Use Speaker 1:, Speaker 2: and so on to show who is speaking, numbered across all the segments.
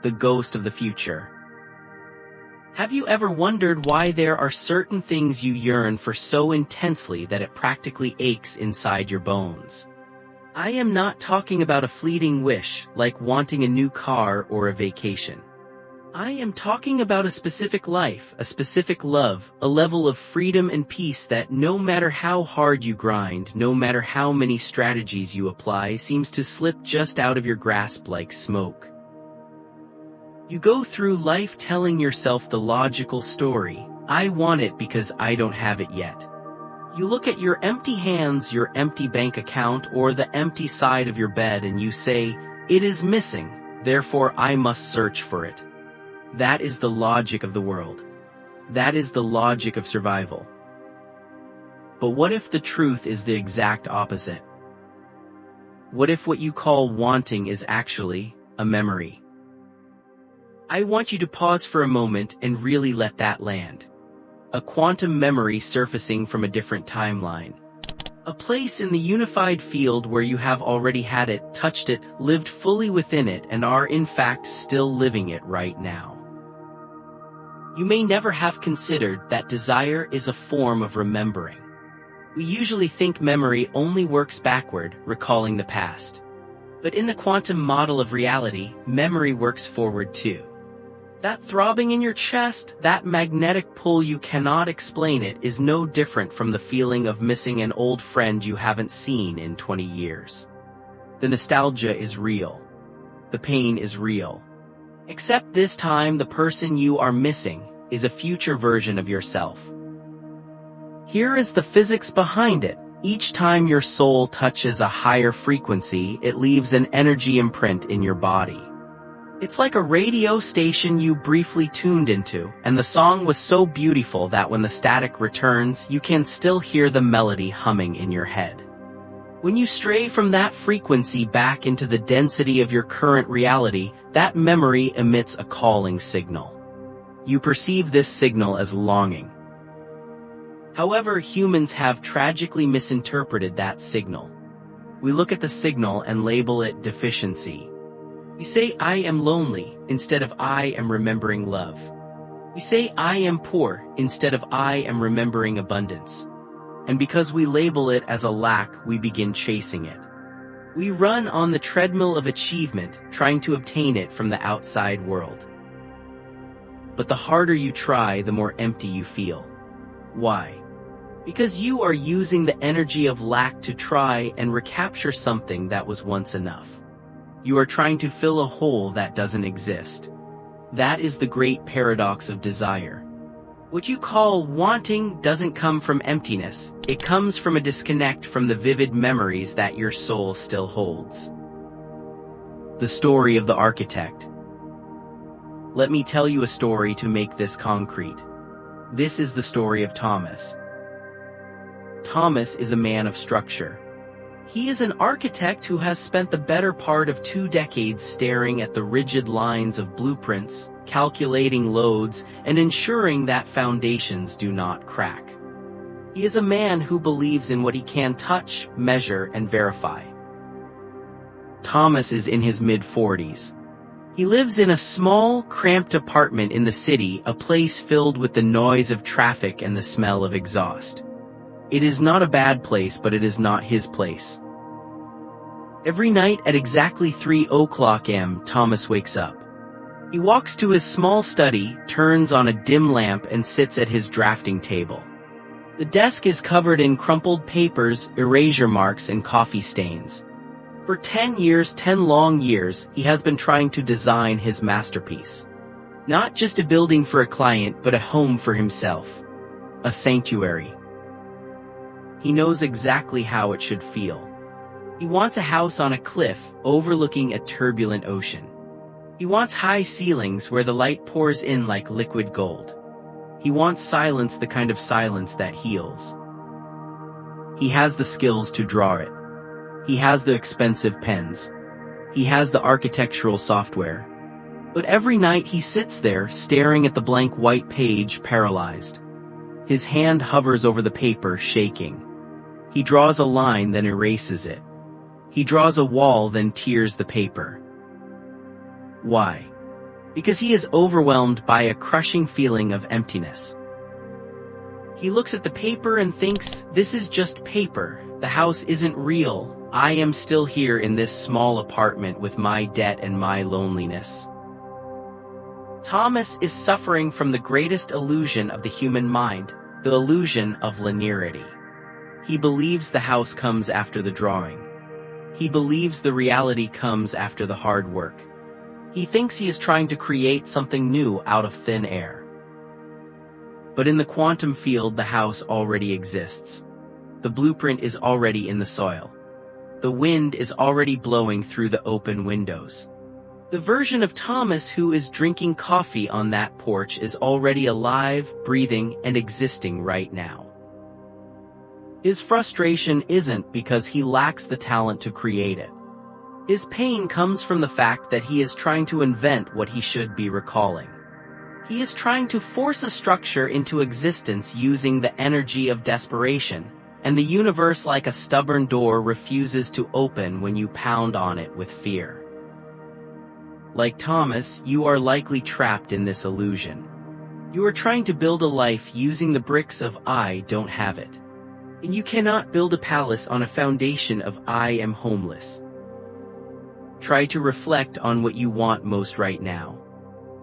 Speaker 1: the ghost of the future. Have you ever wondered why there are certain things you yearn for so intensely that it practically aches inside your bones? I am not talking about a fleeting wish, like wanting a new car or a vacation. I am talking about a specific life, a specific love, a level of freedom and peace that no matter how hard you grind, no matter how many strategies you apply, seems to slip just out of your grasp like smoke. You go through life telling yourself the logical story, I want it because I don't have it yet. You look at your empty hands, your empty bank account, or the empty side of your bed and you say, it is missing, therefore I must search for it. That is the logic of the world. That is the logic of survival. But what if the truth is the exact opposite? What if what you call wanting is actually a memory? I want you to pause for a moment and really let that land. A quantum memory surfacing from a different timeline. A place in the unified field where you have already had it, touched it, lived fully within it, and are in fact still living it right now. You may never have considered that desire is a form of remembering. We usually think memory only works backward, recalling the past. But in the quantum model of reality, memory works forward too. That throbbing in your chest, that magnetic pull you cannot explain, it is no different from the feeling of missing an old friend you haven't seen in 20 years. The nostalgia is real. The pain is real. Except this time the person you are missing is a future version of yourself. Here is the physics behind it. Each time your soul touches a higher frequency, it leaves an energy imprint in your body. It's like a radio station you briefly tuned into, and the song was so beautiful that when the static returns, you can still hear the melody humming in your head. When you stray from that frequency back into the density of your current reality, that memory emits a calling signal. You perceive this signal as longing. However, humans have tragically misinterpreted that signal. We look at the signal and label it deficiency. We say, I am lonely, instead of I am remembering love. We say, I am poor, instead of I am remembering abundance. And because we label it as a lack, we begin chasing it. We run on the treadmill of achievement, trying to obtain it from the outside world. But the harder you try, the more empty you feel. Why? Because you are using the energy of lack to try and recapture something that was once enough. You are trying to fill a hole that doesn't exist. That is the great paradox of desire. What you call wanting doesn't come from emptiness, it comes from a disconnect from the vivid memories that your soul still holds. The story of the architect. Let me tell you a story to make this concrete. This is the story of Thomas. Thomas is a man of structure. He is an architect who has spent the better part of 2 decades staring at the rigid lines of blueprints, calculating loads, and ensuring that foundations do not crack. He is a man who believes in what he can touch, measure, and verify. Thomas is in his mid-40s. He lives in a small, cramped apartment in the city, a place filled with the noise of traffic and the smell of exhaust. It is not a bad place, but it is not his place. Every night at exactly 3 a.m., Thomas wakes up. He walks to his small study, turns on a dim lamp, and sits at his drafting table. The desk is covered in crumpled papers, erasure marks, and coffee stains. For 10 long years, he has been trying to design his masterpiece. Not just a building for a client, but a home for himself. A sanctuary. He knows exactly how it should feel. He wants a house on a cliff, overlooking a turbulent ocean. He wants high ceilings where the light pours in like liquid gold. He wants silence, the kind of silence that heals. He has the skills to draw it. He has the expensive pens. He has the architectural software. But every night he sits there, staring at the blank white page, paralyzed. His hand hovers over the paper, shaking. He draws a line, then erases it. He draws a wall, then tears the paper. Why? because he is overwhelmed by a crushing feeling of emptiness. He looks at the paper and thinks, this is just paper, the house isn't real, I am still here in this small apartment with my debt and my loneliness. Thomas is suffering from the greatest illusion of the human mind, the illusion of linearity. He believes the house comes after the drawing. He believes the reality comes after the hard work. He thinks he is trying to create something new out of thin air. But in the quantum field, the house already exists. The blueprint is already in the soil. The wind is already blowing through the open windows. The version of Thomas who is drinking coffee on that porch is already alive, breathing, and existing right now. His frustration isn't because he lacks the talent to create it. His pain comes from the fact that he is trying to invent what he should be recalling. He is trying to force a structure into existence using the energy of desperation, and the universe, like a stubborn door, refuses to open when you pound on it with fear. Like Thomas, you are likely trapped in this illusion. You are trying to build a life using the bricks of I don't have it. And you cannot build a palace on a foundation of I am homeless. Try to reflect on what you want most right now.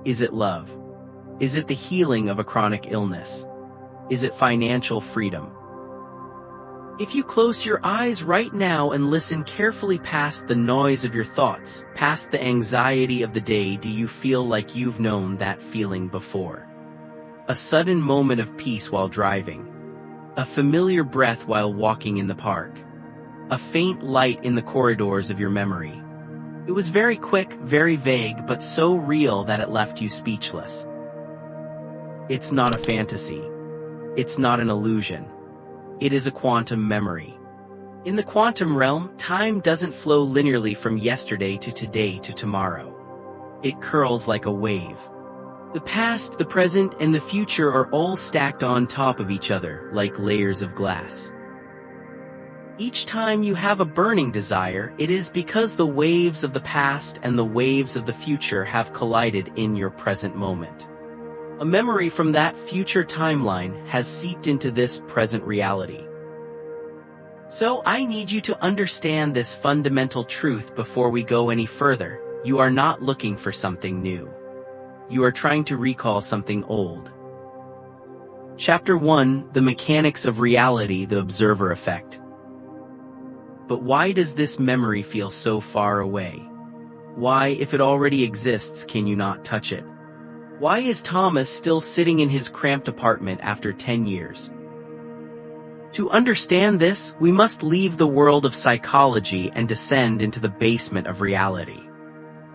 Speaker 1: Is it love? Is it the healing of a chronic illness? Is it financial freedom? If you close your eyes right now and listen carefully past the noise of your thoughts, past the anxiety of the day, do you feel like you've known that feeling before? A sudden moment of peace while driving. A familiar breath while walking in the park. A faint light in the corridors of your memory. It was very quick, very vague, but so real that it left you speechless. It's not a fantasy. It's not an illusion. It is a quantum memory. In the quantum realm, time doesn't flow linearly from yesterday to today to tomorrow. It curls like a wave. The past, the present, and the future are all stacked on top of each other, like layers of glass. Each time you have a burning desire, it is because the waves of the past and the waves of the future have collided in your present moment. A memory from that future timeline has seeped into this present reality. So I need you to understand this fundamental truth before we go any further. You are not looking for something new. You are trying to recall something old. Chapter 1: The Mechanics of Reality, the Observer Effect. But why does this memory feel so far away? Why, if it already exists, can you not touch it? Why is Thomas still sitting in his cramped apartment after 10 years? To understand this, we must leave the world of psychology and descend into the basement of reality.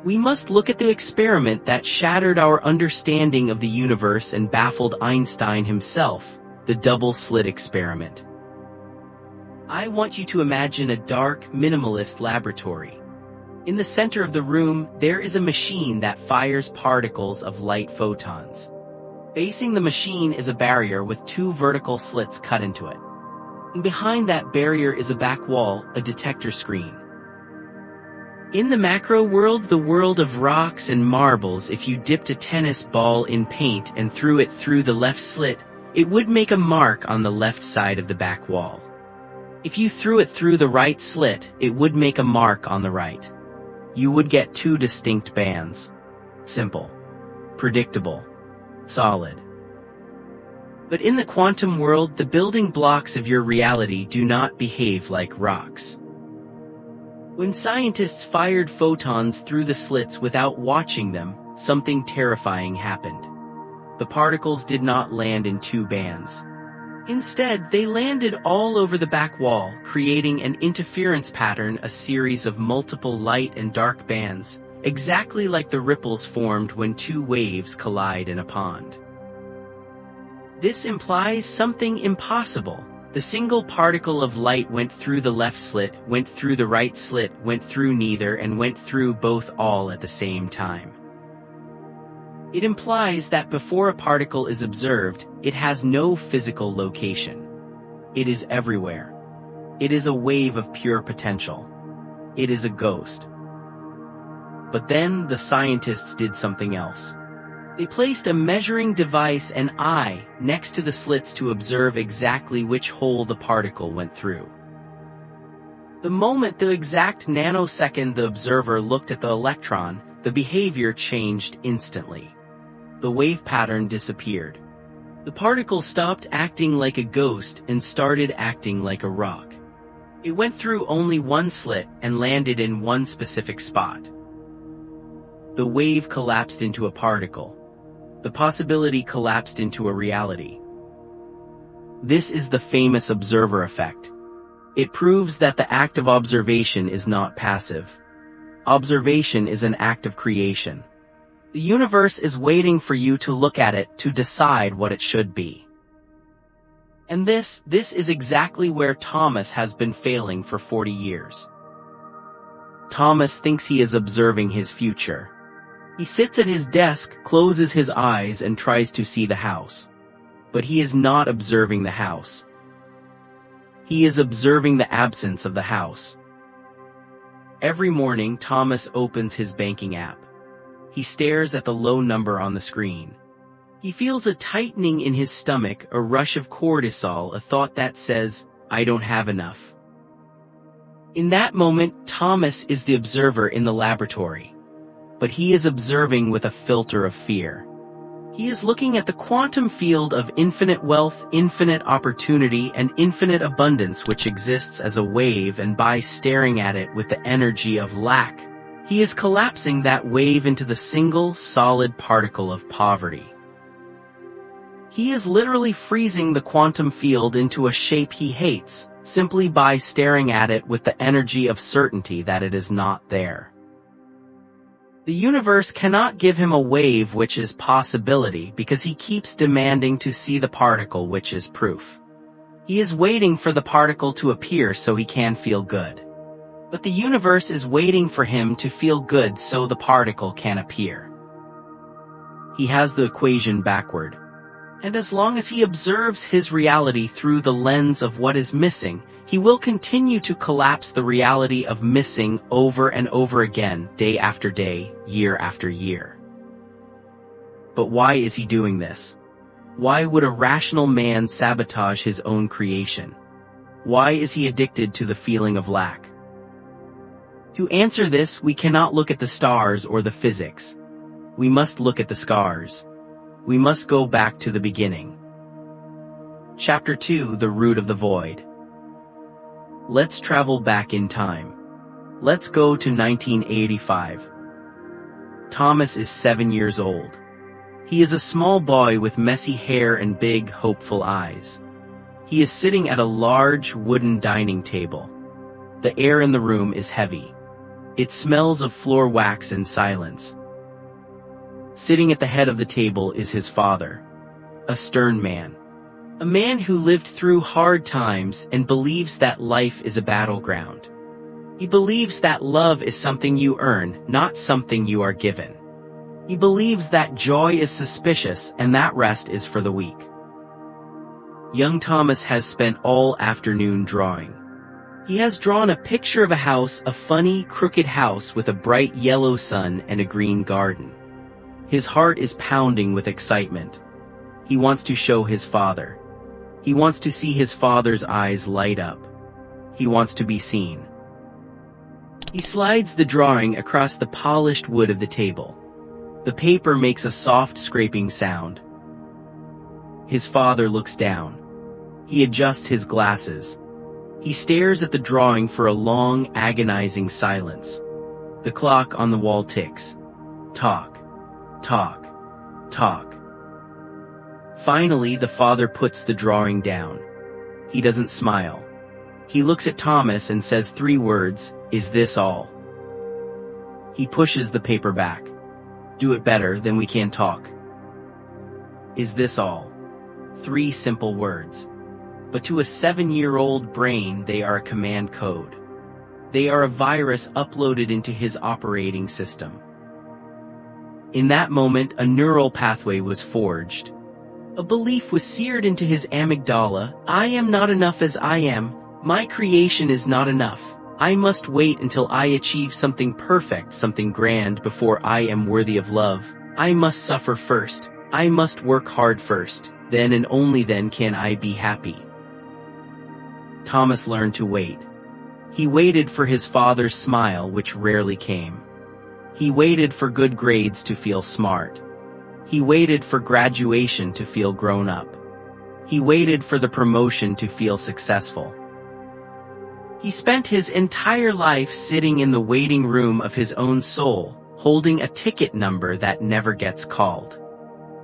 Speaker 1: We must look at the experiment that shattered our understanding of the universe and baffled Einstein himself, the double-slit experiment. I want you to imagine a dark, minimalist laboratory. In the center of the room, there is a machine that fires particles of light photons. Facing the machine is a barrier with 2 vertical slits cut into it. And behind that barrier is a back wall, a detector screen. In the macro world, the world of rocks and marbles, if you dipped a tennis ball in paint and threw it through the left slit, it would make a mark on the left side of the back wall. If you threw it through the right slit, it would make a mark on the right. You would get 2 distinct bands. Simple. Predictable. Solid. But in the quantum world, the building blocks of your reality do not behave like rocks. When scientists fired photons through the slits without watching them, something terrifying happened. The particles did not land in 2 bands. Instead, they landed all over the back wall, creating an interference pattern, a series of multiple light and dark bands, exactly like the ripples formed when 2 waves collide in a pond. This implies something impossible. The single particle of light went through the left slit, went through the right slit, went through neither, and went through both all at the same time. It implies that before a particle is observed, it has no physical location. It is everywhere. It is a wave of pure potential. It is a ghost. But then the scientists did something else. They placed a measuring device and eye next to the slits to observe exactly which hole the particle went through. The moment, the exact nanosecond the observer looked at the electron, the behavior changed instantly. The wave pattern disappeared. The particle stopped acting like a ghost and started acting like a rock. It went through only one slit and landed in one specific spot. The wave collapsed into a particle. The possibility collapsed into a reality. This is the famous observer effect. It proves that the act of observation is not passive. Observation is an act of creation. The universe is waiting for you to look at it to decide what it should be. And this is exactly where Thomas has been failing for 40 years. Thomas thinks he is observing his future. He sits at his desk, closes his eyes, and tries to see the house. But he is not observing the house. He is observing the absence of the house. Every morning, Thomas opens his banking app. He stares at the low number on the screen. He feels a tightening in his stomach, a rush of cortisol, a thought that says, "I don't have enough." In that moment, Thomas is the observer in the laboratory. But he is observing with a filter of fear. He is looking at the quantum field of infinite wealth, infinite opportunity, and infinite abundance which exists as a wave, and by staring at it with the energy of lack, he is collapsing that wave into the single, solid particle of poverty. He is literally freezing the quantum field into a shape he hates, simply by staring at it with the energy of certainty that it is not there. The universe cannot give him a wave which is possibility because he keeps demanding to see the particle which is proof. He is waiting for the particle to appear so he can feel good. But the universe is waiting for him to feel good so the particle can appear. He has the equation backward. And as long as he observes his reality through the lens of what is missing, he will continue to collapse the reality of missing over and over again, day after day, year after year. But why is he doing this? Why would a rational man sabotage his own creation? Why is he addicted to the feeling of lack? To answer this, we cannot look at the stars or the physics. We must look at the scars. We must go back to the beginning. Chapter 2: The Root of the Void. Let's travel back in time. Let's go to 1985. Thomas is 7 years old. He is a small boy with messy hair and big, hopeful eyes. He is sitting at a large, wooden dining table. The air in the room is heavy. It smells of floor wax and silence. Sitting at the head of the table is his father, a stern man. A man who lived through hard times and believes that life is a battleground. He believes that love is something you earn, not something you are given. He believes that joy is suspicious and that rest is for the weak. Young Thomas has spent all afternoon drawing. He has drawn a picture of a house, a funny, crooked house with a bright yellow sun and a green garden. His heart is pounding with excitement. He wants to show his father. He wants to see his father's eyes light up. He wants to be seen. He slides the drawing across the polished wood of the table. The paper makes a soft scraping sound. His father looks down. He adjusts his glasses. He stares at the drawing for a long, agonizing silence. The clock on the wall ticks. Talk. Talk. Talk. Finally, the father puts the drawing down. He doesn't smile. He looks at Thomas and says 3 words, "Is this all?" He pushes the paper back. "Do it better, then we can talk." Is this all? 3 simple words. But to a 7-year-old brain, they are a command code. They are a virus uploaded into his operating system. In that moment, a neural pathway was forged. A belief was seared into his amygdala: I am not enough as I am, my creation is not enough, I must wait until I achieve something perfect, something grand before I am worthy of love. I must suffer first. I must work hard first. Then and only then can I be happy. Thomas learned to wait. He waited for his father's smile, which rarely came. He waited for good grades to feel smart. He waited for graduation to feel grown up. He waited for the promotion to feel successful. He spent his entire life sitting in the waiting room of his own soul, holding a ticket number that never gets called.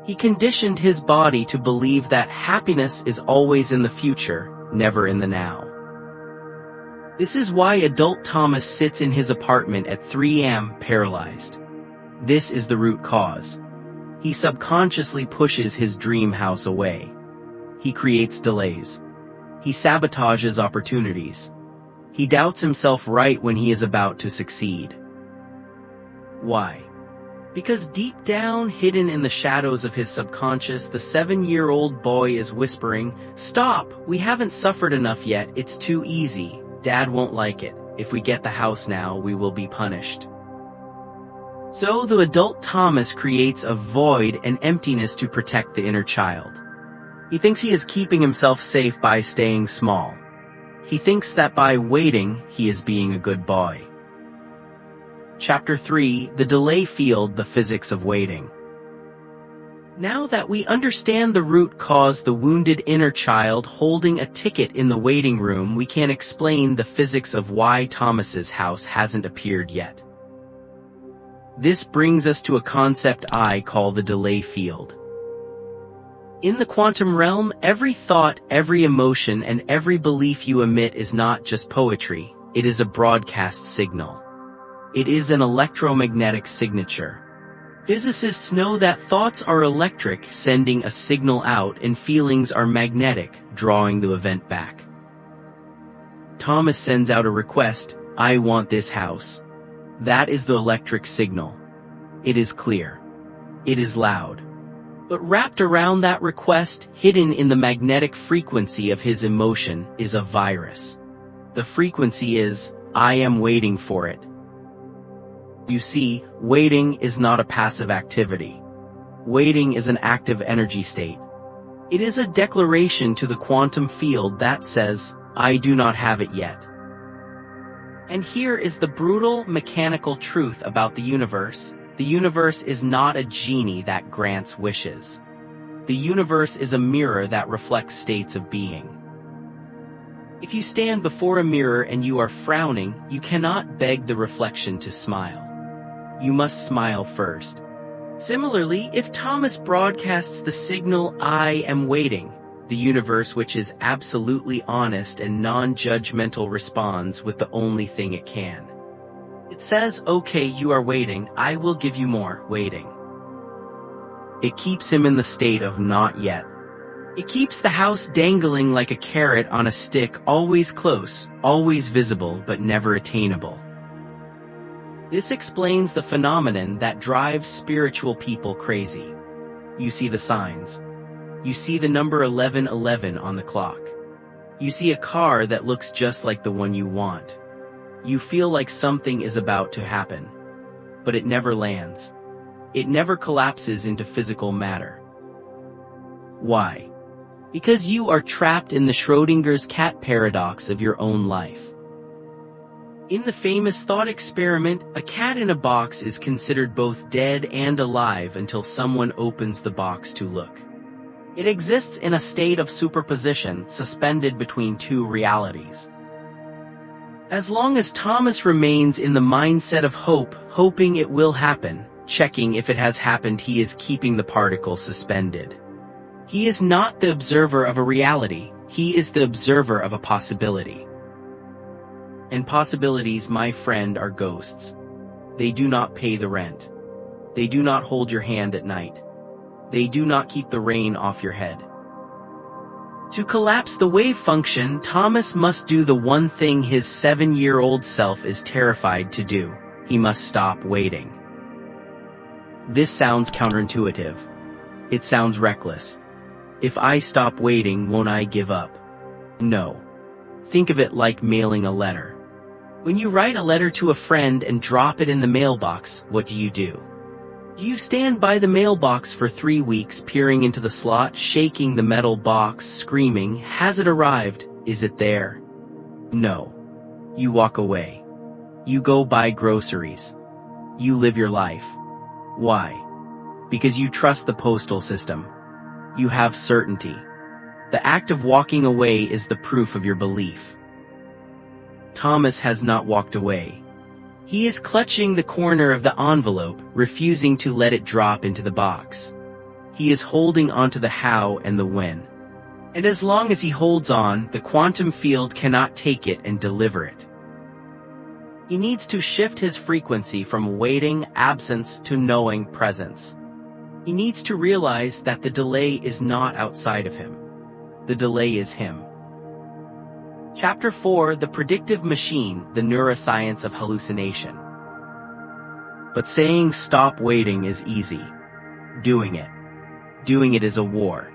Speaker 1: He conditioned his body to believe that happiness is always in the future, never in the now. This is why adult Thomas sits in his apartment at 3 a.m. paralyzed. This is the root cause. He subconsciously pushes his dream house away. He creates delays. He sabotages opportunities. He doubts himself right when he is about to succeed. Why? Because deep down, hidden in the shadows of his subconscious, the 7-year-old boy is whispering, "Stop, we haven't suffered enough yet, it's too easy. Dad won't like it. If we get the house now, we will be punished." So the adult Thomas creates a void and emptiness to protect the inner child. He thinks he is keeping himself safe by staying small. He thinks that by waiting, he is being a good boy. Chapter 3: The Delay Field, the Physics of Waiting. Now that we understand the root cause, the wounded inner child holding a ticket in the waiting room, we can explain the physics of why Thomas's house hasn't appeared yet. This brings us to a concept I call the delay field. In the quantum realm, every thought, every emotion, and every belief you emit is not just poetry, it is a broadcast signal. It is an electromagnetic signature. Physicists know that thoughts are electric, sending a signal out, and feelings are magnetic, drawing the event back. Thomas sends out a request, "I want this house." That is the electric signal. It is clear. It is loud. But wrapped around that request, hidden in the magnetic frequency of his emotion, is a virus. The frequency is, "I am waiting for it." You see, waiting is not a passive activity. Waiting is an active energy state. It is a declaration to the quantum field that says, "I do not have it yet." And here is the brutal, mechanical truth about the universe. The universe is not a genie that grants wishes. The universe is a mirror that reflects states of being. If you stand before a mirror and you are frowning, you cannot beg the reflection to smile. You must smile first. Similarly, if Thomas broadcasts the signal, "I am waiting," the universe, which is absolutely honest and non-judgmental, responds with the only thing it can. It says, "Okay, you are waiting, I will give you more waiting." It keeps him in the state of not yet. It keeps the house dangling like a carrot on a stick, always close, always visible, but never attainable. This explains the phenomenon that drives spiritual people crazy. You see the signs. You see the number 1111 on the clock. You see a car that looks just like the one you want. You feel like something is about to happen. But it never lands. It never collapses into physical matter. Why? Because you are trapped in the Schrödinger's cat paradox of your own life. In the famous thought experiment, a cat in a box is considered both dead and alive until someone opens the box to look. It exists in a state of superposition, suspended between two realities. As long as Thomas remains in the mindset of hope, hoping it will happen, checking if it has happened, he is keeping the particle suspended. He is not the observer of a reality, he is the observer of a possibility. And possibilities, my friend, are ghosts. They do not pay the rent. They do not hold your hand at night. They do not keep the rain off your head. To collapse the wave function, Thomas must do the one thing his 7-year-old self is terrified to do. He must stop waiting. This sounds counterintuitive. It sounds reckless. If I stop waiting, won't I give up? No. Think of it like mailing a letter. When you write a letter to a friend and drop it in the mailbox, what do? Do you stand by the mailbox for 3 weeks, peering into the slot, shaking the metal box, screaming, "Has it arrived? Is it there?" No. You walk away. You go buy groceries. You live your life. Why? Because you trust the postal system. You have certainty. The act of walking away is the proof of your belief. Thomas has not walked away. He is clutching the corner of the envelope, refusing to let it drop into the box. He is holding onto the how and the when. And as long as he holds on, the quantum field cannot take it and deliver it. He needs to shift his frequency from waiting, absence, to knowing, presence. He needs to realize that the delay is not outside of him. The delay is him. Chapter 4: The Predictive Machine, the Neuroscience of Hallucination. But saying stop waiting is easy. Doing it is a war.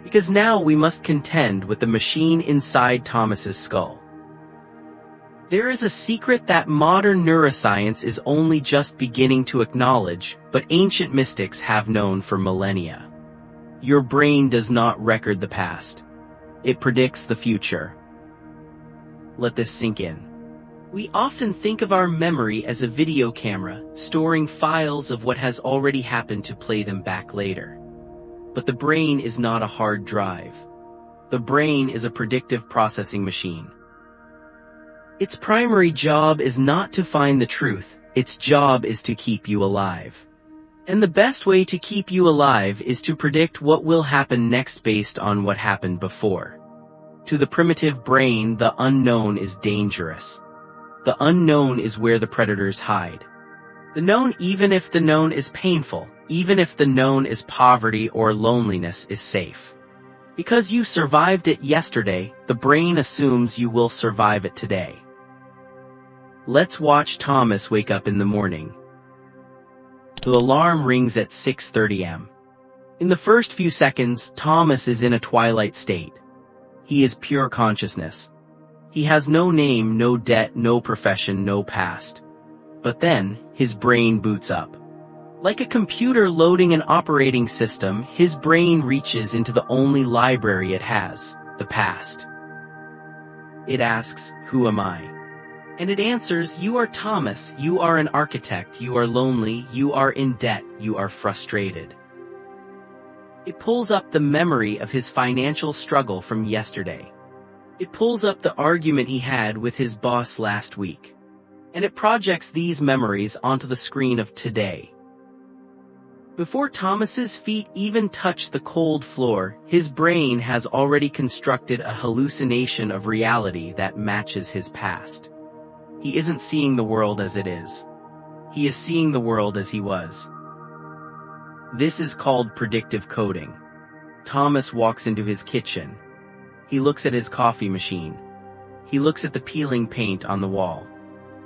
Speaker 1: Because now we must contend with the machine inside Thomas's skull. There is a secret that modern neuroscience is only just beginning to acknowledge, but ancient mystics have known for millennia. Your brain does not record the past. It predicts the future. Let this sink in. We often think of our memory as a video camera, storing files of what has already happened to play them back later. But the brain is not a hard drive. The brain is a predictive processing machine. Its primary job is not to find the truth, its job is to keep you alive. And the best way to keep you alive is to predict what will happen next based on what happened before. To the primitive brain, the unknown is dangerous. The unknown is where the predators hide. The known, even if the known is painful, even if the known is poverty or loneliness, is safe. Because you survived it yesterday, the brain assumes you will survive it today. Let's watch Thomas wake up in the morning. The alarm rings at 6:30 am. In the first few seconds, Thomas is in a twilight state. He is pure consciousness. He has no name, no debt, no profession, no past. But then, his brain boots up. Like a computer loading an operating system, his brain reaches into the only library it has, the past. It asks, "Who am I?" And it answers, "You are Thomas, you are an architect, you are lonely, you are in debt, you are frustrated." It pulls up the memory of his financial struggle from yesterday. It pulls up the argument he had with his boss last week. And it projects these memories onto the screen of today. Before Thomas's feet even touch the cold floor, his brain has already constructed a hallucination of reality that matches his past. He isn't seeing the world as it is. He is seeing the world as he was. This is called predictive coding. Thomas walks into his kitchen. He looks at his coffee machine. He looks at the peeling paint on the wall.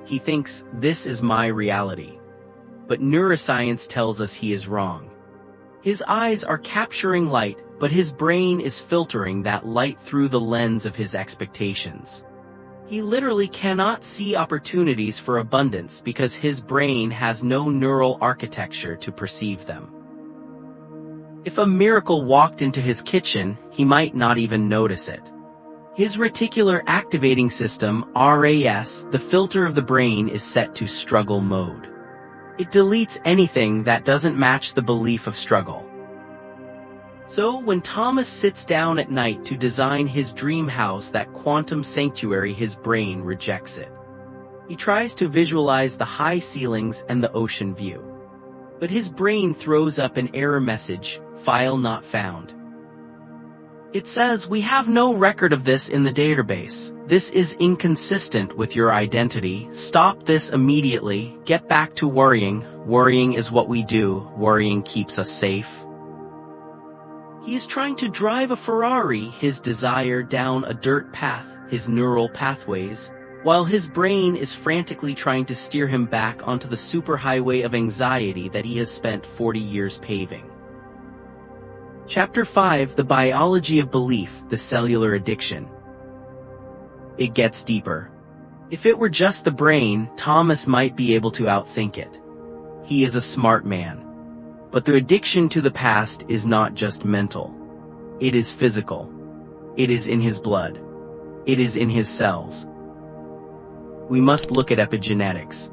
Speaker 1: He thinks, "This is my reality." But neuroscience tells us he is wrong. His eyes are capturing light, but his brain is filtering that light through the lens of his expectations. He literally cannot see opportunities for abundance because his brain has no neural architecture to perceive them. If a miracle walked into his kitchen, he might not even notice it. His reticular activating system, RAS, the filter of the brain, is set to struggle mode. It deletes anything that doesn't match the belief of struggle. So when Thomas sits down at night to design his dream house, that quantum sanctuary, his brain rejects it. He tries to visualize the high ceilings and the ocean view. But his brain throws up an error message, "File not found." It says, "We have no record of this in the database. This is inconsistent with your identity. Stop this immediately. Get back to worrying. Worrying is what we do. Worrying keeps us safe." He is trying to drive a Ferrari, his desire, down a dirt path, his neural pathways, while his brain is frantically trying to steer him back onto the superhighway of anxiety that he has spent 40 years paving. Chapter 5: The Biology of Belief, the Cellular Addiction. It gets deeper. If it were just the brain, Thomas might be able to outthink it. He is a smart man. But the addiction to the past is not just mental. It is physical. It is in his blood. It is in his cells. We must look at epigenetics.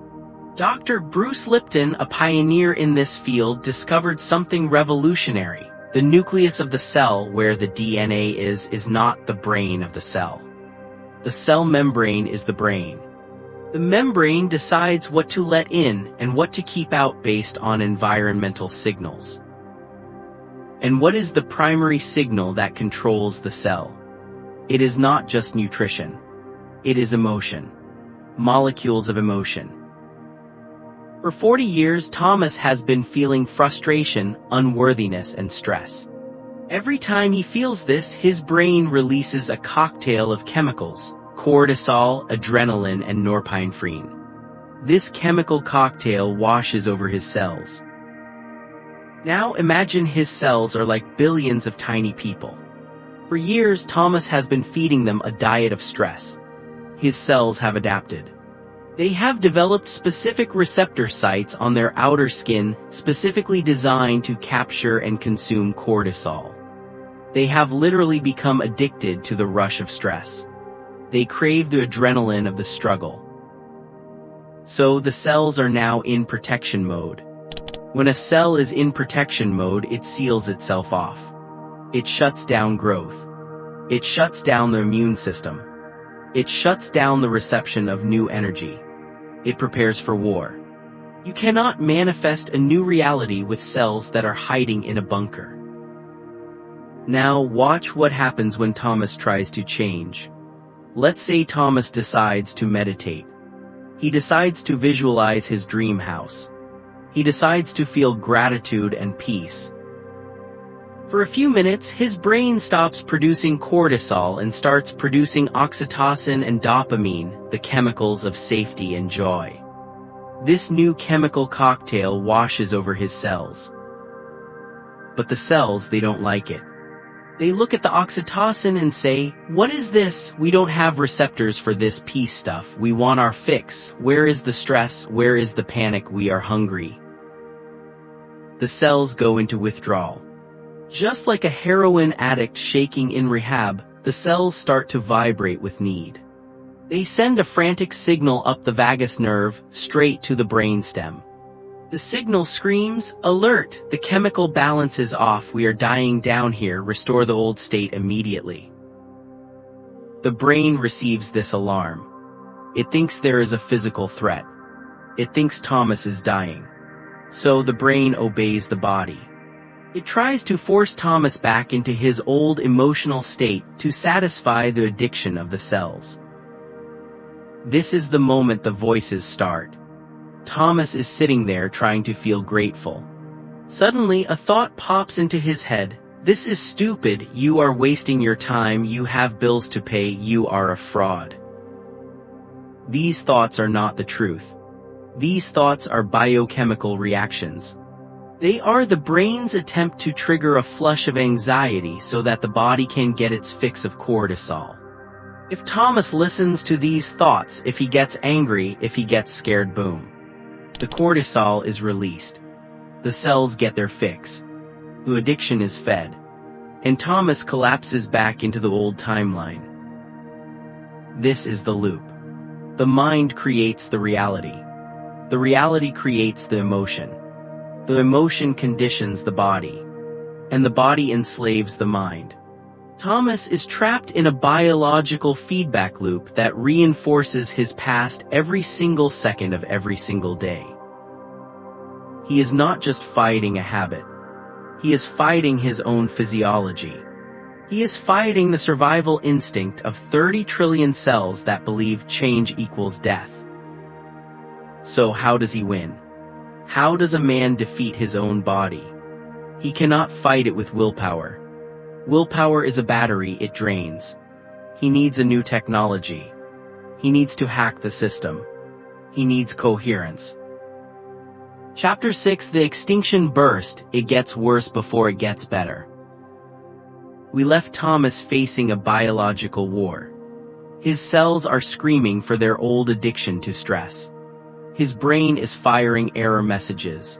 Speaker 1: Dr. Bruce Lipton, a pioneer in this field, discovered something revolutionary. The nucleus of the cell, where the DNA is not the brain of the cell. The cell membrane is the brain. The membrane decides what to let in and what to keep out based on environmental signals. And what is the primary signal that controls the cell? It is not just nutrition. It is emotion. Molecules of emotion. For 40 years, Thomas has been feeling frustration, unworthiness, and stress. Every time he feels this, his brain releases a cocktail of chemicals: cortisol, adrenaline, and norepinephrine. This chemical cocktail washes over his cells. Now imagine his cells are like billions of tiny people. For years, Thomas has been feeding them a diet of stress. His cells have adapted. They have developed specific receptor sites on their outer skin specifically designed to capture and consume cortisol. They have literally become addicted to the rush of stress. They crave the adrenaline of the struggle. So the cells are now in protection mode. When a cell is in protection mode, it seals itself off. It shuts down growth. It shuts down the immune system. It shuts down the reception of new energy. It prepares for war. You cannot manifest a new reality with cells that are hiding in a bunker. Now watch what happens when Thomas tries to change. Let's say Thomas decides to meditate. He decides to visualize his dream house. He decides to feel gratitude and peace. For a few minutes, his brain stops producing cortisol and starts producing oxytocin and dopamine, the chemicals of safety and joy. This new chemical cocktail washes over his cells. But the cells, they don't like it. They look at the oxytocin and say, "What is this? We don't have receptors for this peace stuff. We want our fix. Where is the stress? Where is the panic? We are hungry." The cells go into withdrawal. Just like a heroin addict shaking in rehab, the cells start to vibrate with need. They send a frantic signal up the vagus nerve, straight to the brainstem. The signal screams, "Alert! The chemical balance is off. We are dying down here. Restore the old state immediately." The brain receives this alarm. It thinks there is a physical threat. It thinks Thomas is dying. So the brain obeys the body. It tries to force Thomas back into his old emotional state to satisfy the addiction of the cells. This is the moment the voices start. Thomas is sitting there trying to feel grateful. Suddenly, a thought pops into his head. "This is stupid. You are wasting your time. You have bills to pay. You are a fraud." These thoughts are not the truth. These thoughts are biochemical reactions. They are the brain's attempt to trigger a flush of anxiety so that the body can get its fix of cortisol. If Thomas listens to these thoughts, if he gets angry, if he gets scared, boom. The cortisol is released. The cells get their fix. The addiction is fed. And Thomas collapses back into the old timeline. This is the loop. The mind creates the reality. The reality creates the emotion. The emotion conditions the body. And the body enslaves the mind. Thomas is trapped in a biological feedback loop that reinforces his past every single second of every single day. He is not just fighting a habit. He is fighting his own physiology. He is fighting the survival instinct of 30 trillion cells that believe change equals death. So how does he win? How does a man defeat his own body? He cannot fight it with willpower. Willpower is a battery, it drains. He needs a new technology. He needs to hack the system. He needs coherence. Chapter 6: The Extinction Burst. It gets worse before it gets better. We left Thomas facing a biological war. His cells are screaming for their old addiction to stress. His brain is firing error messages.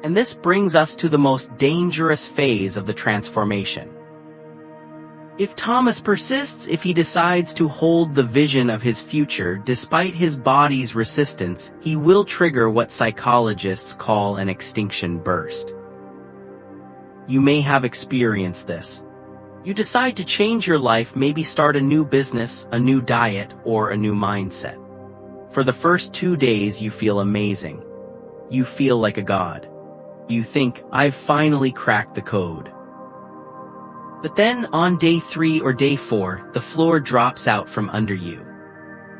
Speaker 1: And this brings us to the most dangerous phase of the transformation. If Thomas persists, if he decides to hold the vision of his future despite his body's resistance, he will trigger what psychologists call an extinction burst. You may have experienced this. You decide to change your life, maybe start a new business, a new diet, or a new mindset. For the first 2 days you feel amazing. You feel like a god. You think, I've finally cracked the code. But then, on day 3 or day 4, the floor drops out from under you.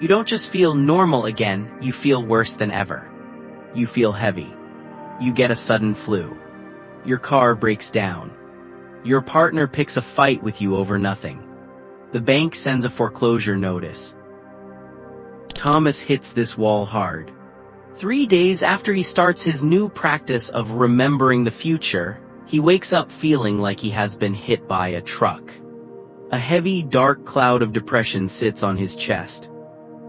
Speaker 1: You don't just feel normal again, you feel worse than ever. You feel heavy. You get a sudden flu. Your car breaks down. Your partner picks a fight with you over nothing. The bank sends a foreclosure notice. Thomas hits this wall hard. 3 days after he starts his new practice of remembering the future, he wakes up feeling like he has been hit by a truck. A heavy, dark cloud of depression sits on his chest.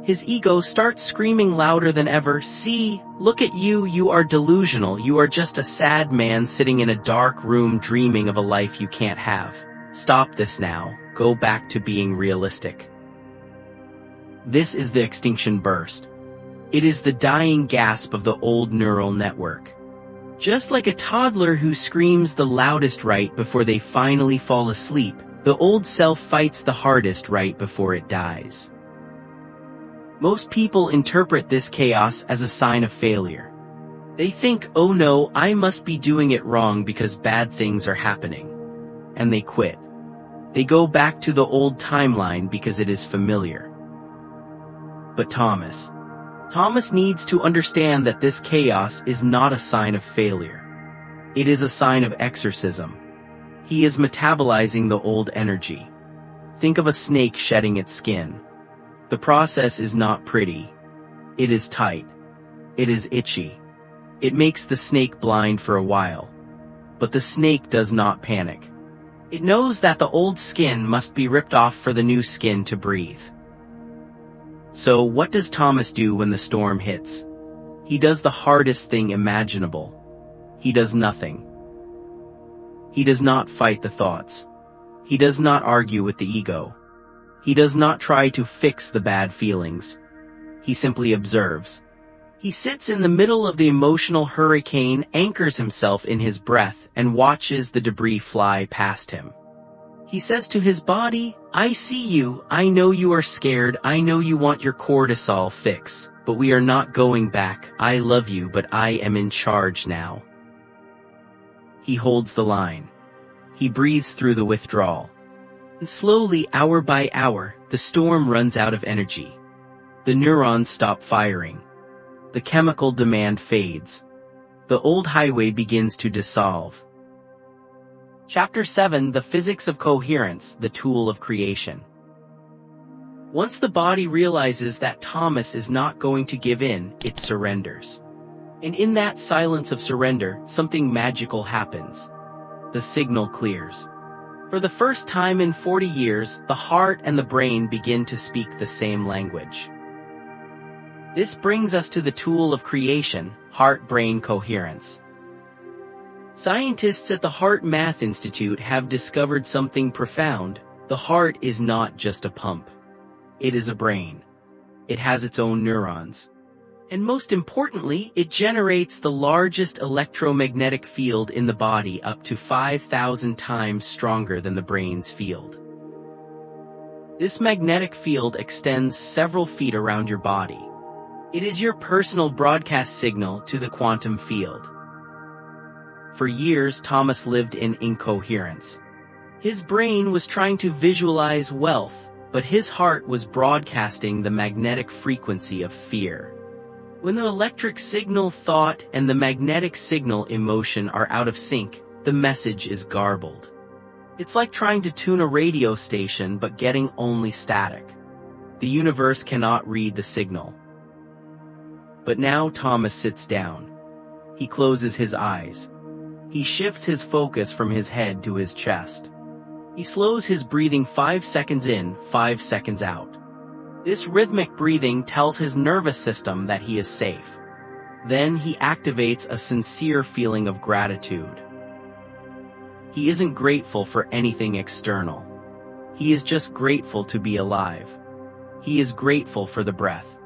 Speaker 1: His ego starts screaming louder than ever, "See, look at you, you are delusional, you are just a sad man sitting in a dark room dreaming of a life you can't have. Stop this now, go back to being realistic." This is the extinction burst. It is the dying gasp of the old neural network. Just like a toddler who screams the loudest right before they finally fall asleep, the old self fights the hardest right before it dies. Most people interpret this chaos as a sign of failure. They think, oh no, I must be doing it wrong because bad things are happening. And they quit. They go back to the old timeline because it is familiar. But Thomas needs to understand that this chaos is not a sign of failure. It is a sign of exorcism. He is metabolizing the old energy. Think of a snake shedding its skin. The process is not pretty. It is tight. It is itchy. It makes the snake blind for a while. But the snake does not panic. It knows that the old skin must be ripped off for the new skin to breathe. So what does Thomas do when the storm hits? He does the hardest thing imaginable. He does nothing. He does not fight the thoughts. He does not argue with the ego. He does not try to fix the bad feelings. He simply observes. He sits in the middle of the emotional hurricane, anchors himself in his breath, and watches the debris fly past him. He says to his body, I see you, I know you are scared, I know you want your cortisol fix, but we are not going back, I love you but I am in charge now. He holds the line. He breathes through the withdrawal. And slowly, hour by hour, the storm runs out of energy. The neurons stop firing. The chemical demand fades. The old highway begins to dissolve. Chapter 7: The Physics of Coherence, the Tool of Creation. Once the body realizes that Thomas is not going to give in, it surrenders. And in that silence of surrender, something magical happens. The signal clears. For the first time in 40 years, the heart and the brain begin to speak the same language. This brings us to the tool of creation, heart-brain coherence. Scientists at the Heart Math Institute have discovered something profound. The heart is not just a pump. It is a brain. It has its own neurons. And most importantly, it generates the largest electromagnetic field in the body, up to 5,000 times stronger than the brain's field. This magnetic field extends several feet around your body. It is your personal broadcast signal to the quantum field. For years, Thomas lived in incoherence. His brain was trying to visualize wealth, but his heart was broadcasting the magnetic frequency of fear. When the electric signal thought and the magnetic signal emotion are out of sync, the message is garbled. It's like trying to tune a radio station but getting only static. The universe cannot read the signal. But now Thomas sits down. He closes his eyes. He shifts his focus from his head to his chest. He slows his breathing 5 seconds in, 5 seconds out. This rhythmic breathing tells his nervous system that he is safe. Then he activates a sincere feeling of gratitude. He isn't grateful for anything external. He is just grateful to be alive. He is grateful for the breath.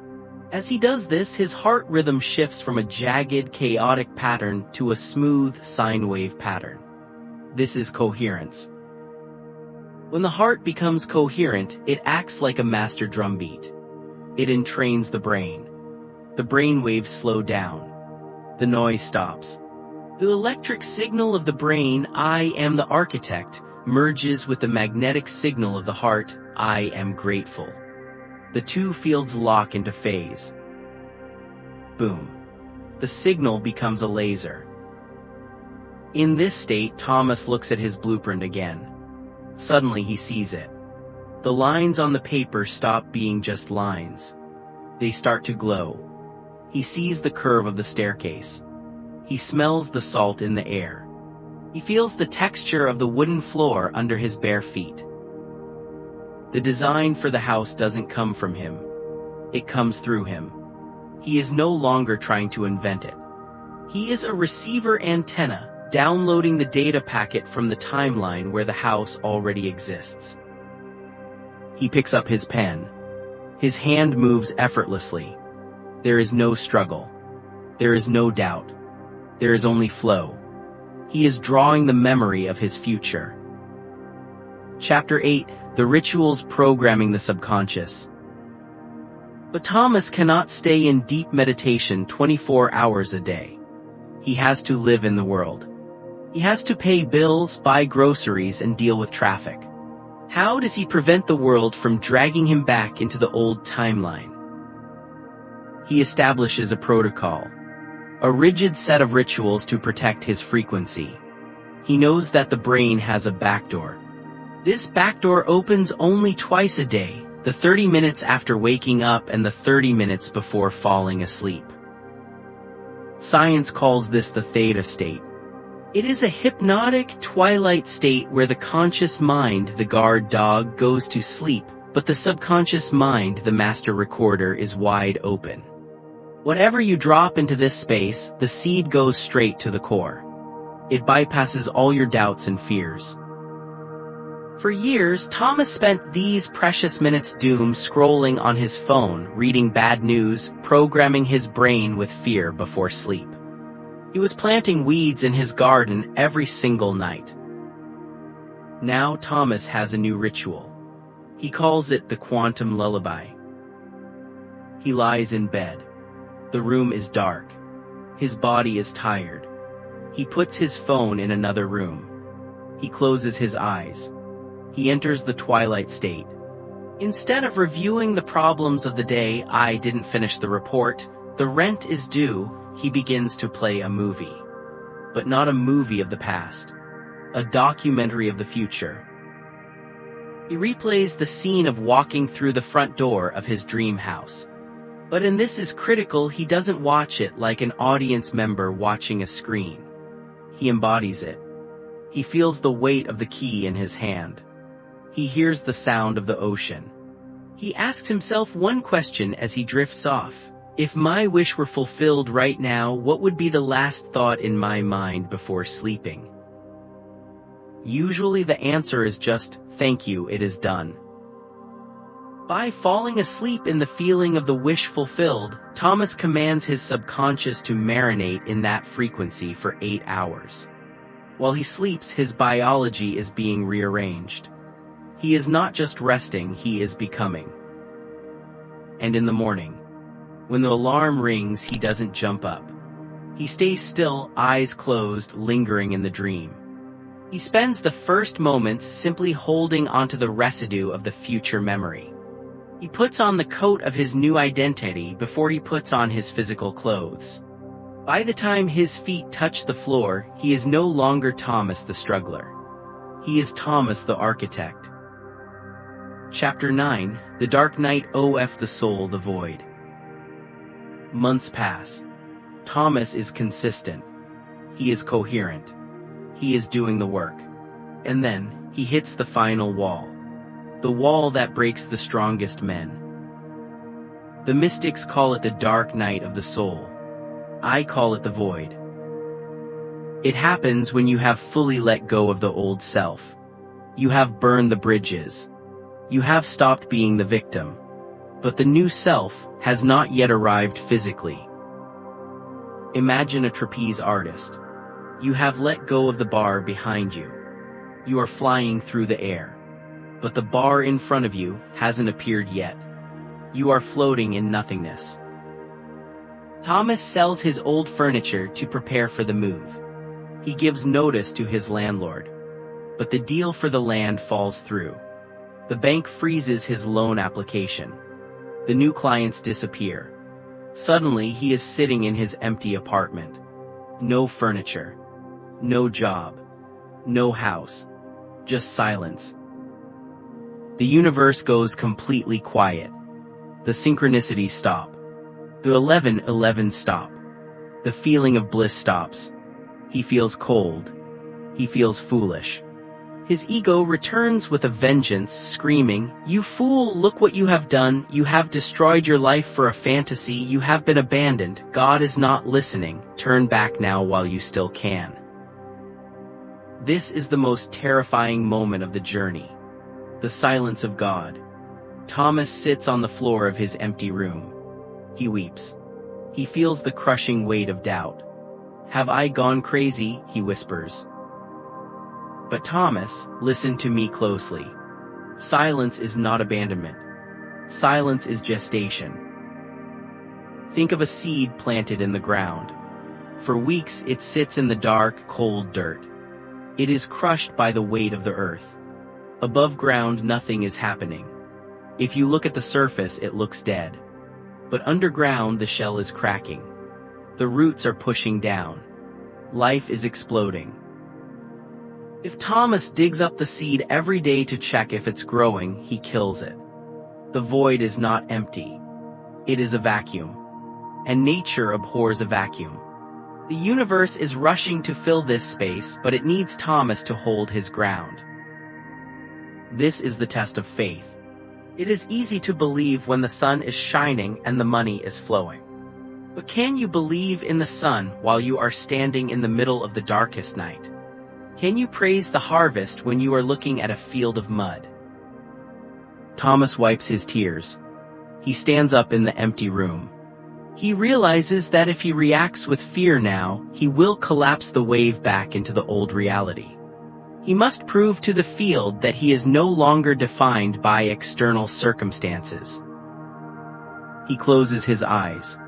Speaker 1: As he does this, his heart rhythm shifts from a jagged, chaotic pattern to a smooth, sine wave pattern. This is coherence. When the heart becomes coherent, it acts like a master drumbeat. It entrains the brain. The brain waves slow down. The noise stops. The electric signal of the brain, "I am the architect," merges with the magnetic signal of the heart, "I am grateful." The two fields lock into phase. Boom. The signal becomes a laser. In this state, Thomas looks at his blueprint again. Suddenly he sees it. The lines on the paper stop being just lines. They start to glow. He sees the curve of the staircase. He smells the salt in the air. He feels the texture of the wooden floor under his bare feet. The design for the house doesn't come from him. It comes through him. He is no longer trying to invent it. He is a receiver antenna, downloading the data packet from the timeline where the house already exists. He picks up his pen. His hand moves effortlessly. There is no struggle. There is no doubt. There is only flow. He is drawing the memory of his future. Chapter 8: The Rituals Programming the Subconscious. But Thomas cannot stay in deep meditation 24 hours a day. He has to live in the world. He has to pay bills, buy groceries, and deal with traffic. How does he prevent the world from dragging him back into the old timeline? He establishes a protocol, a rigid set of rituals to protect his frequency. He knows that the brain has a backdoor. This backdoor opens only twice a day, the 30 minutes after waking up and the 30 minutes before falling asleep. Science calls this the Theta State. It is a hypnotic twilight state where the conscious mind, the guard dog, goes to sleep, but the subconscious mind, the master recorder, is wide open. Whatever you drop into this space, the seed goes straight to the core. It bypasses all your doubts and fears. For years, Thomas spent these precious minutes doom scrolling on his phone, reading bad news, programming his brain with fear before sleep. He was planting weeds in his garden every single night. Now Thomas has a new ritual. He calls it the quantum lullaby. He lies in bed. The room is dark. His body is tired. He puts his phone in another room. He closes his eyes. He enters the twilight state. Instead of reviewing the problems of the day, "I didn't finish the report, the rent is due," he begins to play a movie. But not a movie of the past. A documentary of the future. He replays the scene of walking through the front door of his dream house. But and this is critical, he doesn't watch it like an audience member watching a screen. He embodies it. He feels the weight of the key in his hand. He hears the sound of the ocean. He asks himself one question as he drifts off. If my wish were fulfilled right now, what would be the last thought in my mind before sleeping? Usually the answer is just, "Thank you, it is done." By falling asleep in the feeling of the wish fulfilled, Thomas commands his subconscious to marinate in that frequency for 8 hours. While he sleeps, his biology is being rearranged. He is not just resting, he is becoming. And in the morning, when the alarm rings, he doesn't jump up. He stays still, eyes closed, lingering in the dream. He spends the first moments simply holding onto the residue of the future memory. He puts on the coat of his new identity before he puts on his physical clothes. By the time his feet touch the floor, he is no longer Thomas the struggler. He is Thomas the architect. Chapter 9: The Dark Night of the Soul, the Void. Months pass. Thomas is consistent. He is coherent. He is doing the work. And then, he hits the final wall. The wall that breaks the strongest men. The mystics call it the dark night of the soul. I call it the void. It happens when you have fully let go of the old self. You have burned the bridges. You have stopped being the victim. But the new self has not yet arrived physically. Imagine a trapeze artist. You have let go of the bar behind you. You are flying through the air. But the bar in front of you hasn't appeared yet. You are floating in nothingness. Thomas sells his old furniture to prepare for the move. He gives notice to his landlord. But the deal for the land falls through. The bank freezes his loan application. The new clients disappear. Suddenly he is sitting in his empty apartment. No furniture. No job. No house. Just silence. The universe goes completely quiet. The synchronicities stop. The 11:11 stop. The feeling of bliss stops. He feels cold. He feels foolish. His ego returns with a vengeance, screaming, "You fool, look what you have done. You have destroyed your life for a fantasy. You have been abandoned. God is not listening. Turn back now while you still can." This is the most terrifying moment of the journey. The silence of God. Thomas sits on the floor of his empty room. He weeps. He feels the crushing weight of doubt. "Have I gone crazy?" he whispers. But Thomas, listen to me closely. Silence is not abandonment. Silence is gestation. Think of a seed planted in the ground. For weeks it sits in the dark, cold dirt. It is crushed by the weight of the earth. Above ground nothing is happening. If you look at the surface it looks dead. But underground the shell is cracking. The roots are pushing down. Life is exploding. If Thomas digs up the seed every day to check if it's growing, he kills it. The void is not empty. It is a vacuum. And nature abhors a vacuum. The universe is rushing to fill this space, but it needs Thomas to hold his ground. This is the test of faith. It is easy to believe when the sun is shining and the money is flowing. But can you believe in the sun while you are standing in the middle of the darkest night? Can you praise the harvest when you are looking at a field of mud? Thomas wipes his tears. He stands up in the empty room. He realizes that if he reacts with fear now, he will collapse the wave back into the old reality. He must prove to the field that he is no longer defined by external circumstances. He closes his eyes.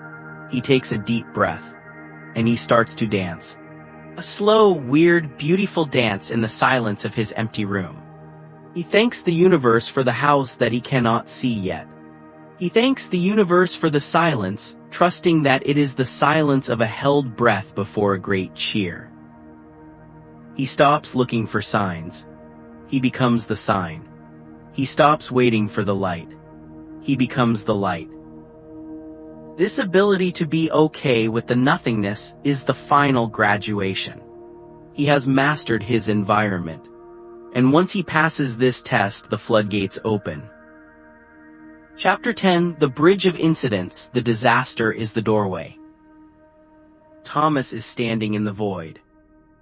Speaker 1: He takes a deep breath. And he starts to dance. A slow, weird, beautiful dance in the silence of his empty room. He thanks the universe for the house that he cannot see yet. He thanks the universe for the silence, trusting that it is the silence of a held breath before a great cheer. He stops looking for signs. He becomes the sign. He stops waiting for the light. He becomes the light. This ability to be okay with the nothingness is the final graduation. He has mastered his environment. And once he passes this test, the floodgates open. Chapter 10, The Bridge of Incidents, The Disaster is the Doorway. Thomas is standing in the void.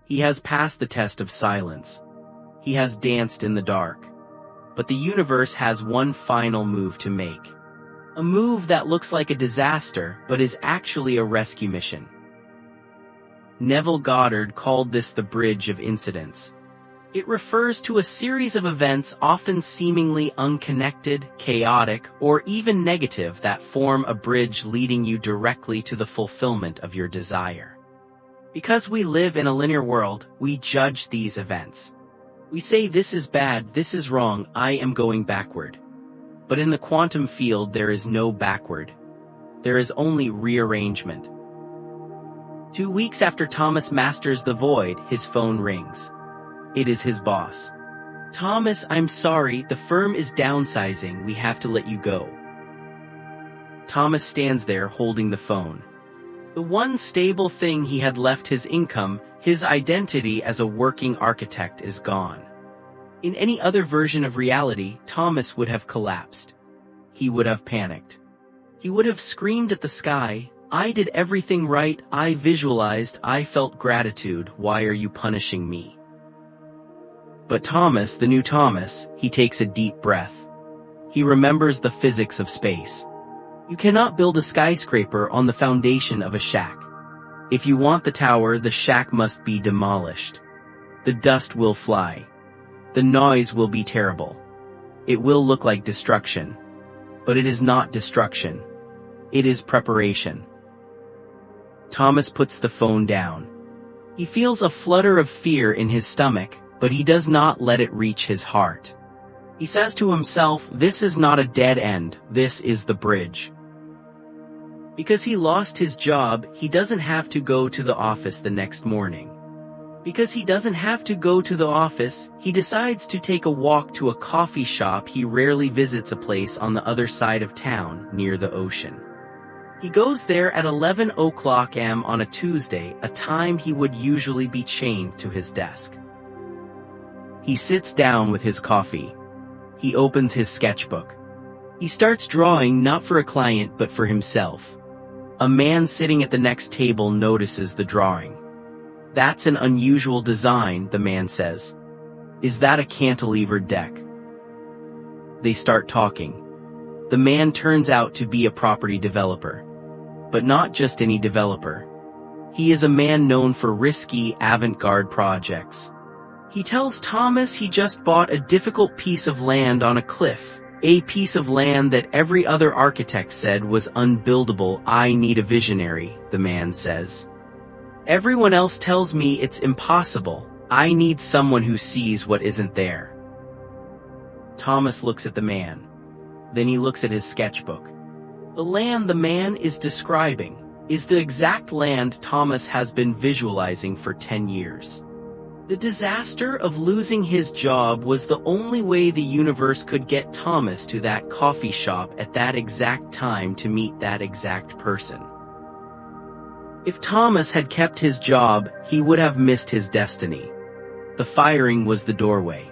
Speaker 1: He has passed the test of silence. He has danced in the dark. But the universe has one final move to make. A move that looks like a disaster, but is actually a rescue mission. Neville Goddard called this the Bridge of Incidents. It refers to a series of events often seemingly unconnected, chaotic, or even negative that form a bridge leading you directly to the fulfillment of your desire. Because we live in a linear world, we judge these events. We say this is bad, this is wrong, I am going backward. But in the quantum field there is no backward. There is only rearrangement. 2 weeks after Thomas masters the void, his phone rings. It is his boss. "Thomas, I'm sorry, the firm is downsizing, we have to let you go." Thomas stands there holding the phone. The one stable thing he had left, his income, his identity as a working architect, is gone. In any other version of reality, Thomas would have collapsed. He would have panicked. He would have screamed at the sky, "I did everything right, I visualized, I felt gratitude, why are you punishing me?" But Thomas, the new Thomas, he takes a deep breath. He remembers the physics of space. You cannot build a skyscraper on the foundation of a shack. If you want the tower, the shack must be demolished. The dust will fly. The noise will be terrible. It will look like destruction. But it is not destruction. It is preparation. Thomas puts the phone down. He feels a flutter of fear in his stomach, but he does not let it reach his heart. He says to himself, "This is not a dead end, this is the bridge." Because he lost his job, he doesn't have to go to the office the next morning. Because he doesn't have to go to the office, he decides to take a walk to a coffee shop. He rarely visits a place on the other side of town, near the ocean. He goes there at 11 o'clock am on a Tuesday, a time he would usually be chained to his desk. He sits down with his coffee. He opens his sketchbook. He starts drawing not for a client but for himself. A man sitting at the next table notices the drawing. "That's an unusual design," the man says. "Is that a cantilevered deck?" They start talking. The man turns out to be a property developer. But not just any developer. He is a man known for risky, avant-garde projects. He tells Thomas he just bought a difficult piece of land on a cliff, a piece of land that every other architect said was unbuildable. "I need a visionary," the man says. "Everyone else tells me it's impossible. I need someone who sees what isn't there." Thomas looks at the man. Then he looks at his sketchbook. The land the man is describing is the exact land Thomas has been visualizing for 10 years. The disaster of losing his job was the only way the universe could get Thomas to that coffee shop at that exact time to meet that exact person. If Thomas had kept his job, he would have missed his destiny. The firing was the doorway.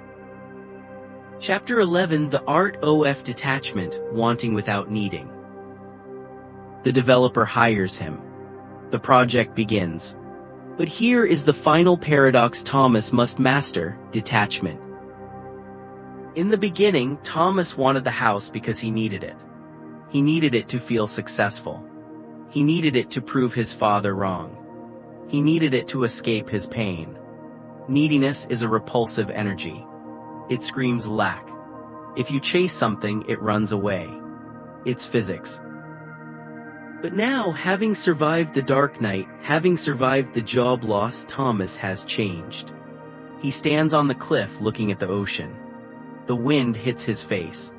Speaker 1: Chapter 11: The Art of Detachment, Wanting Without Needing. The developer hires him. The project begins. But here is the final paradox Thomas must master: detachment. In the beginning, Thomas wanted the house because he needed it. He needed it to feel successful. He needed it to prove his father wrong. He needed it to escape his pain. Neediness is a repulsive energy. It screams lack. If you chase something, it runs away. It's physics. But now, having survived the dark night, having survived the job loss, Thomas has changed. He stands on the cliff looking at the ocean. The wind hits his face.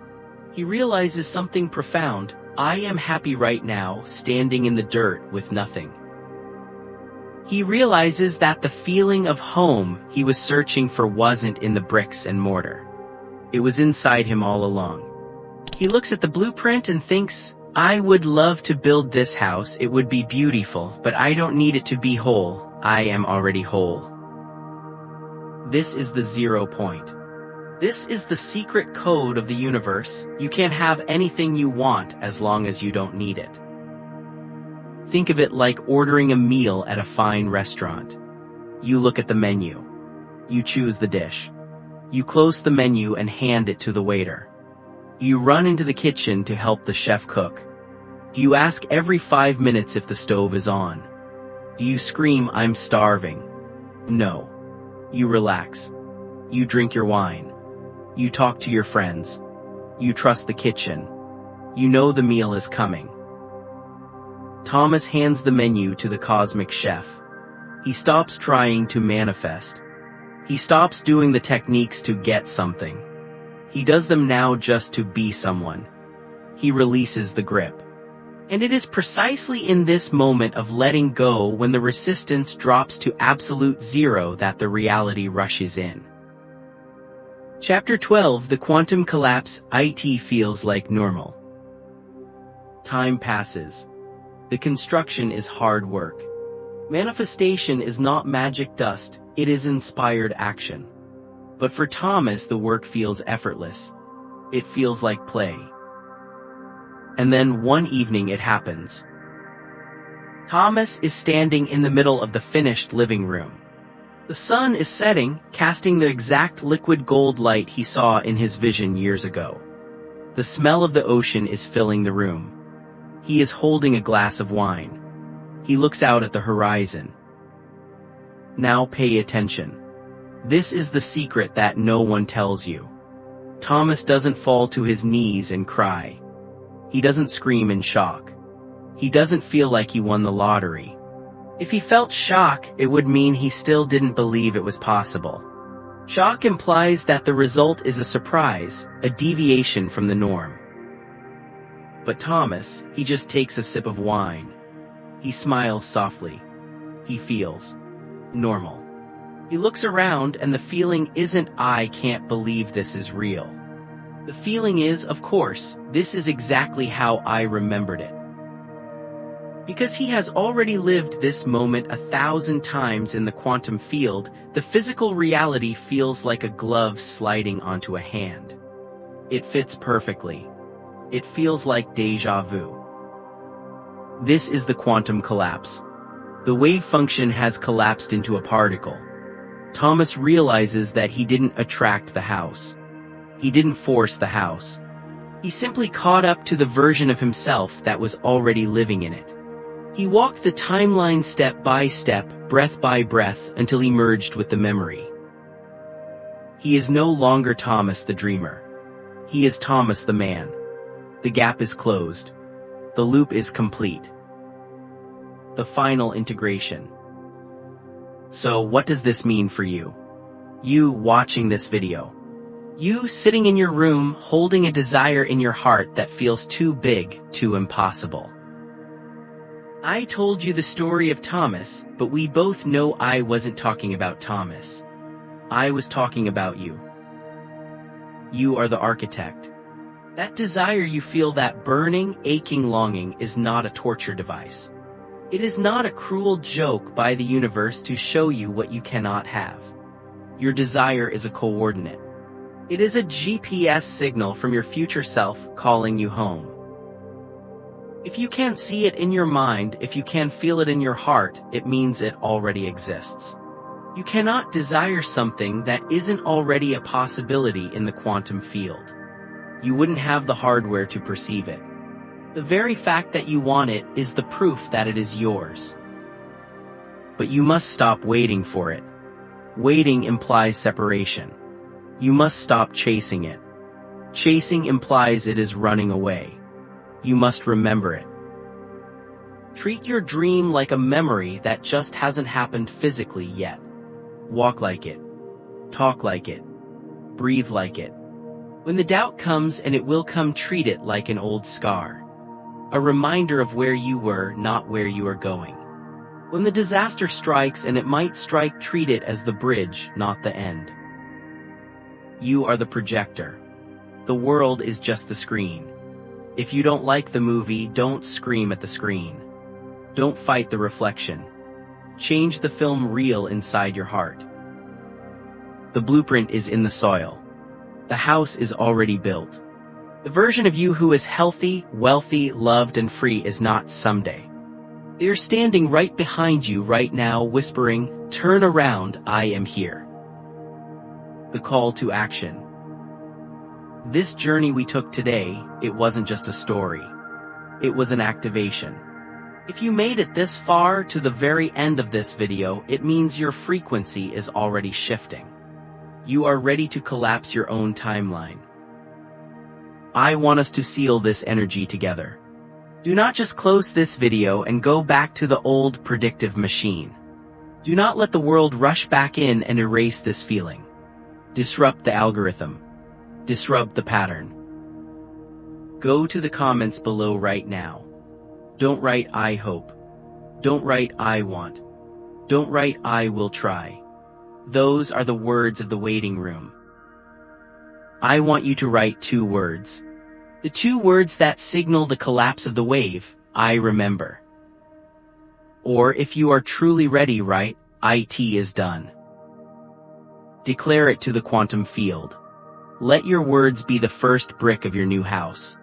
Speaker 1: He realizes something profound. I am happy right now, standing in the dirt with nothing. He realizes that the feeling of home he was searching for wasn't in the bricks and mortar. It was inside him all along. He looks at the blueprint and thinks, I would love to build this house, it would be beautiful, but I don't need it to be whole, I am already whole. This is the 0 point. This is the secret code of the universe. You can have anything you want as long as you don't need it. Think of it like ordering a meal at a fine restaurant. You look at the menu. You choose the dish. You close the menu and hand it to the waiter. You run into the kitchen to help the chef cook. Do you ask every 5 minutes if the stove is on? Do you scream, I'm starving? No. You relax. You drink your wine. You talk to your friends. You trust the kitchen. You know the meal is coming. Thomas hands the menu to the cosmic chef. He stops trying to manifest. He stops doing the techniques to get something. He does them now just to be someone. He releases the grip. And it is precisely in this moment of letting go, when the resistance drops to absolute zero, that the reality rushes in. Chapter 12: The Quantum Collapse. IT feels like normal. Time passes. The construction is hard work. Manifestation is not magic dust, it is inspired action. But for Thomas, the work feels effortless. It feels like play. And then one evening it happens. Thomas is standing in the middle of the finished living room. The sun is setting, casting the exact liquid gold light he saw in his vision years ago. The smell of the ocean is filling the room. He is holding a glass of wine. He looks out at the horizon. Now pay attention. This is the secret that no one tells you. Thomas doesn't fall to his knees and cry. He doesn't scream in shock. He doesn't feel like he won the lottery. If he felt shock, it would mean he still didn't believe it was possible. Shock implies that the result is a surprise, a deviation from the norm. But Thomas, he just takes a sip of wine. He smiles softly. He feels normal. He looks around and the feeling isn't "I can't believe this is real." The feeling is, of course, this is exactly how I remembered it. Because he has already lived this moment 1,000 times in the quantum field, the physical reality feels like a glove sliding onto a hand. It fits perfectly. It feels like déjà vu. This is the quantum collapse. The wave function has collapsed into a particle. Thomas realizes that he didn't attract the house. He didn't force the house. He simply caught up to the version of himself that was already living in it. He walked the timeline step by step, breath by breath, until he merged with the memory. He is no longer Thomas the dreamer. He is Thomas the man. The gap is closed. The loop is complete. The final integration. So what does this mean for you? You watching this video. You sitting in your room holding a desire in your heart that feels too big, too impossible. I told you the story of Thomas, but we both know I wasn't talking about Thomas. I was talking about you. You are the architect. That desire you feel, that burning, aching longing, is not a torture device. It is not a cruel joke by the universe to show you what you cannot have. Your desire is a coordinate. It is a GPS signal from your future self calling you home. If you can't see it in your mind, if you can feel it in your heart, it means it already exists. You cannot desire something that isn't already a possibility in the quantum field. You wouldn't have the hardware to perceive it. The very fact that you want it is the proof that it is yours. But you must stop waiting for it. Waiting implies separation. You must stop chasing it. Chasing implies it is running away. You must remember it. Treat your dream like a memory that just hasn't happened physically yet. Walk like it. Talk like it. Breathe like it. When the doubt comes, and it will come, treat it like an old scar. A reminder of where you were, not where you are going. When the disaster strikes, and it might strike, treat it as the bridge, not the end. You are the projector. The world is just the screen. If you don't like the movie, don't scream at the screen. Don't fight the reflection. Change the film reel inside your heart. The blueprint is in the soil. The house is already built. The version of you who is healthy, wealthy, loved, and free is not someday. They are standing right behind you right now, whispering, "Turn around, I am here." The call to action. This journey we took today, it wasn't just a story. It was an activation. If you made it this far, to the very end of this video, it means your frequency is already shifting. You are ready to collapse your own timeline. I want us to seal this energy together. Do not just close this video and go back to the old predictive machine. Do not let the world rush back in and erase this feeling. Disrupt the algorithm. Disrupt the pattern. Go to the comments below right now. Don't write "I hope." Don't write "I want." Don't write "I will try." Those are the words of the waiting room. I want you to write 2 words. The 2 words that signal the collapse of the wave: I remember. Or if you are truly ready, write "IT is done." Declare it to the quantum field. Let your words be the first brick of your new house.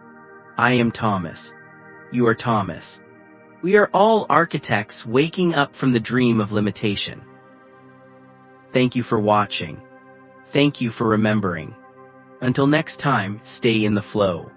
Speaker 1: I am Thomas. You are Thomas. We are all architects waking up from the dream of limitation. Thank you for watching. Thank you for remembering. Until next time, stay in the flow.